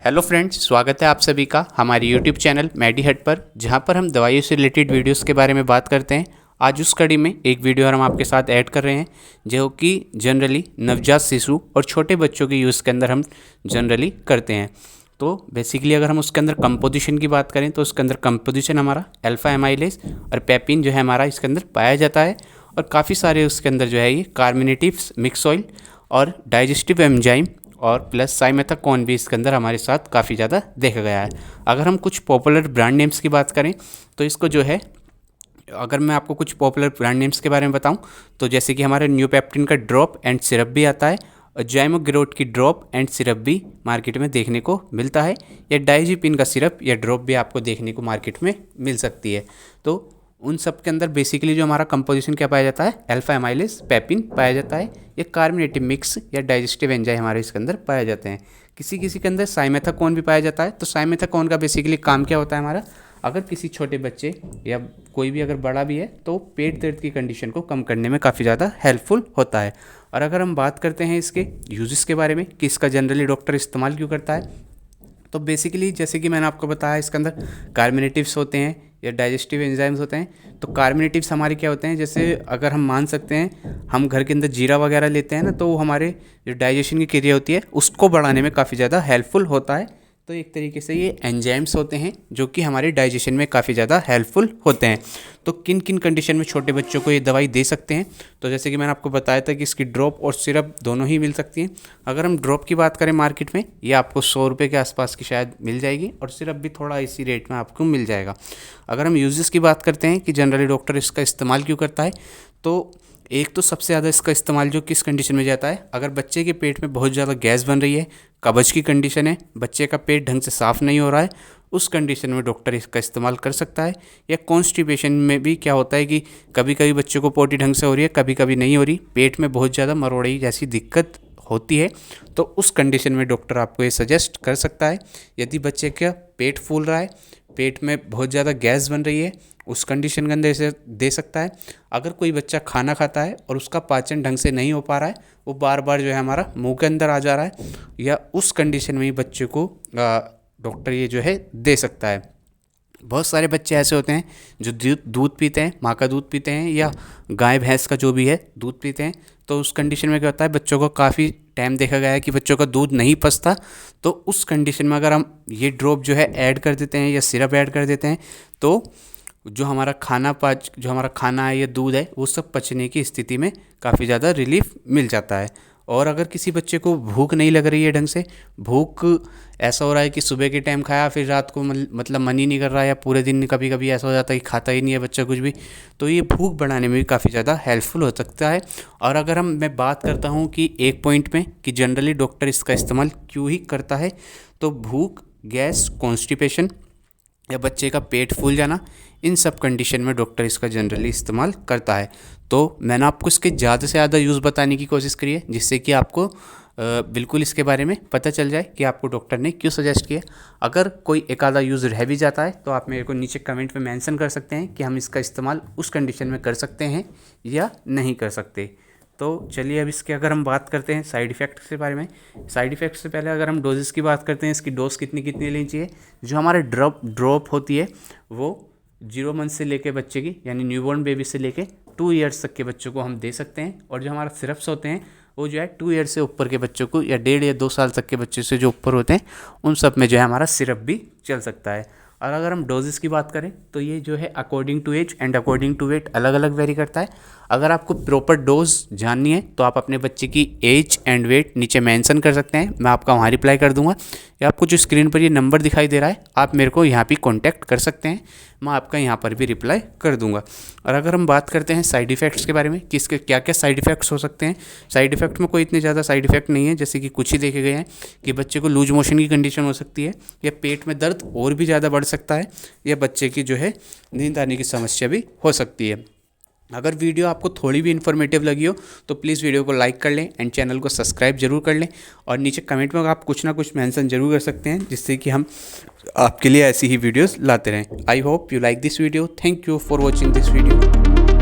Hello friends, स्वागत है आप सभी का हमारे यूट्यूब चैनल मेडीहट पर, जहां पर हम दवाइयों से रिलेटेड वीडियोस के बारे में बात करते हैं। आज उस कड़ी में एक वीडियो हम आपके साथ ऐड कर रहे हैं जो कि जनरली नवजात शिशु और छोटे बच्चों के यूज़ के अंदर हम जनरली करते हैं। तो बेसिकली अगर हम उसके अंदर कंपोजिशन की बात करें तो उसके अंदर कंपोजिशन हमारा अल्फ़ा एमाइलेज और पेपिन जो है हमारा इसके अंदर पाया जाता है, और काफ़ी सारे उसके अंदर जो है ये कार्मिनेटिव्स, मिक्स ऑयल और डाइजेस्टिव एंजाइम और प्लस साइमेथाकोन भी इसके अंदर हमारे साथ काफ़ी ज़्यादा देखा गया है। अगर हम कुछ पॉपुलर ब्रांड नेम्स की बात करें तो इसको जो है, अगर मैं आपको कुछ पॉपुलर ब्रांड नेम्स के बारे में बताऊं तो जैसे कि हमारे न्यूपेप्टिन का ड्रॉप एंड सिरप भी आता है, और जाइमोग्रोट की ड्रॉप एंड सिरप भी मार्केट में देखने को मिलता है, या डाइजीपिन का सिरप या ड्रॉप भी आपको देखने को मार्केट में मिल सकती है। तो उन सब के अंदर बेसिकली जो हमारा कंपोजिशन क्या पाया जाता है, अल्फा एमाइलेज, पेपिन पाया जाता है, या कार्मिनेटिव मिक्स या डाइजेस्टिव एंजाइम हमारे इसके अंदर पाए जाते हैं। किसी किसी के अंदर साइमेथाकोन भी पाया जाता है। तो साइमेथाकोन का बेसिकली काम क्या होता है हमारा, अगर किसी छोटे बच्चे या कोई भी अगर बड़ा भी है तो पेट दर्द की कंडीशन को कम करने में काफ़ी ज़्यादा हेल्पफुल होता है। और अगर हम बात करते हैं इसके यूजेस के बारे में कि इसका जनरली डॉक्टर इस्तेमाल क्यों करता है, तो बेसिकली जैसे कि मैंने आपको बताया इसके अंदर कार्मिनेटिव्स होते हैं या डाइजेस्टिव एंजाइम्स होते हैं। तो कार्मिनेटिव्स हमारे क्या होते हैं, जैसे अगर हम मान सकते हैं हम घर के अंदर जीरा वगैरह लेते हैं ना, तो वो हमारे जो डाइजेशन की क्रिया होती है उसको बढ़ाने में काफ़ी ज़्यादा हेल्पफुल होता है। तो एक तरीके से ये एंजाइम्स होते हैं जो कि हमारे डाइजेशन में काफ़ी ज़्यादा हेल्पफुल होते हैं। तो किन किन कंडीशन में छोटे बच्चों को ये दवाई दे सकते हैं, तो जैसे कि मैंने आपको बताया था कि इसकी ड्रॉप और सिरप दोनों ही मिल सकती हैं। अगर हम ड्रॉप की बात करें मार्केट में, ये आपको 100 रुपये के आसपास की शायद मिल जाएगी, और सिरप भी थोड़ा इसी रेट में आपको मिल जाएगा। अगर हम यूजेस की बात करते हैं कि जनरली डॉक्टर इसका इस्तेमाल क्यों करता है, तो एक तो सबसे ज़्यादा इसका इस्तेमाल जो किस कंडीशन में जाता है, अगर बच्चे के पेट में बहुत ज़्यादा गैस बन रही है, कब्ज की कंडीशन है, बच्चे का पेट ढंग से साफ़ नहीं हो रहा है, उस कंडीशन में डॉक्टर इसका इस्तेमाल कर सकता है। या कॉन्स्टिपेशन में भी क्या होता है कि कभी कभी बच्चों को पोटी ढंग से हो रही है, कभी कभी नहीं हो रही, पेट में बहुत ज़्यादा मरोड़ई जैसी दिक्कत होती है, तो उस कंडीशन में डॉक्टर आपको ये सजेस्ट कर सकता है। यदि बच्चे का पेट फूल रहा है, पेट में बहुत ज़्यादा गैस बन रही है, उस कंडीशन के अंदर इसे दे सकता है। अगर कोई बच्चा खाना खाता है और उसका पाचन ढंग से नहीं हो पा रहा है, वो बार बार जो है हमारा मुंह के अंदर आ जा रहा है, या उस कंडीशन में ही बच्चे को डॉक्टर ये जो है दे सकता है। बहुत सारे बच्चे ऐसे होते हैं जो दूध पीते हैं, माँ का दूध पीते हैं या गाय भैंस का जो भी है दूध पीते हैं, तो उस कंडीशन में क्या होता है, बच्चों को काफ़ी टाइम देखा गया है कि बच्चों का दूध नहीं पचता। तो उस कंडीशन में अगर हम ये ड्रॉप जो है ऐड कर देते हैं या सिरप ऐड कर देते हैं, तो जो हमारा खाना है या दूध है वो सब पचने की स्थिति में काफ़ी ज़्यादा रिलीफ मिल जाता है। और अगर किसी बच्चे को भूख नहीं लग रही है ढंग से, भूख ऐसा हो रहा है कि सुबह के टाइम खाया फिर रात को मतलब मन ही नहीं कर रहा है, या पूरे दिन कभी कभी ऐसा हो जाता है कि खाता ही नहीं है बच्चा कुछ भी, तो ये भूख बढ़ाने में भी काफ़ी ज़्यादा हेल्पफुल हो सकता है। और अगर मैं बात करता हूँ कि एक पॉइंट में कि जनरली डॉक्टर इसका इस्तेमाल क्यों ही करता है, तो भूख, गैस, कॉन्स्टिपेशन या बच्चे का पेट फूल जाना, इन सब कंडीशन में डॉक्टर इसका जनरली इस्तेमाल करता है। तो मैंने आपको इसके ज़्यादा से ज़्यादा यूज़ बताने की कोशिश करी है, जिससे कि आपको बिल्कुल इसके बारे में पता चल जाए कि आपको डॉक्टर ने क्यों सजेस्ट किया। अगर कोई एक आधा यूज़ रह भी जाता है तो आप मेरे को नीचे कमेंट में मेंशन कर सकते हैं कि हम इसका इस्तेमाल उस कंडीशन में कर सकते हैं या नहीं कर सकते। तो चलिए अब इसके अगर हम बात करते हैं साइड इफ़ेक्ट्स के बारे में। साइड इफ़ेक्ट्स से पहले अगर हम डोजेस की बात करते हैं, इसकी डोज कितनी कितनी लेनी चाहिए। जो हमारे ड्रॉप होती है वो 0 मंथ से लेके बच्चे की यानी न्यूबॉर्न बेबी से लेके 2 ईयर्स तक के बच्चों को हम दे सकते हैं। और जो हमारा सिरप्स होते हैं वो जो है 2 ईयर से ऊपर के बच्चों को, या 1.5 या 2 साल तक के बच्चे से जो ऊपर होते हैं, उन सब में जो है हमारा सिरप भी चल सकता है। और अगर हम डोजेस की बात करें तो ये जो है according to age and according to weight अलग अलग वेरी करता है। अगर आपको प्रॉपर डोज जाननी है तो आप अपने बच्चे की एज एंड वेट नीचे मेंशन कर सकते हैं, मैं आपका वहाँ रिप्लाई कर दूंगा, या आपको जो स्क्रीन पर ये नंबर दिखाई दे रहा है आप मेरे को यहाँ भी कॉन्टैक्ट कर सकते हैं, मैं आपका यहाँ पर भी रिप्लाई कर दूंगा। और अगर हम बात करते हैं साइड इफ़ेक्ट्स के बारे में कि इसके क्या क्या साइड इफ़ेक्ट्स हो सकते हैं, साइड इफ़ेक्ट में कोई इतने ज़्यादा साइड इफ़ेक्ट नहीं है, जैसे कि कुछ ही देखे गए हैं कि बच्चे को लूज मोशन की कंडीशन हो सकती है, या पेट में दर्द और भी ज़्यादा बढ़ सकता है, या बच्चे की जो है नींद आने की समस्या भी हो सकती है। अगर वीडियो आपको थोड़ी भी इन्फॉर्मेटिव लगी हो तो प्लीज़ वीडियो को लाइक कर लें एंड चैनल को सब्सक्राइब जरूर कर लें, और नीचे कमेंट में आप कुछ ना कुछ मेंशन जरूर कर सकते हैं, जिससे कि हम आपके लिए ऐसी ही वीडियोस लाते रहें। I hope you like this video. Thank you for watching this video.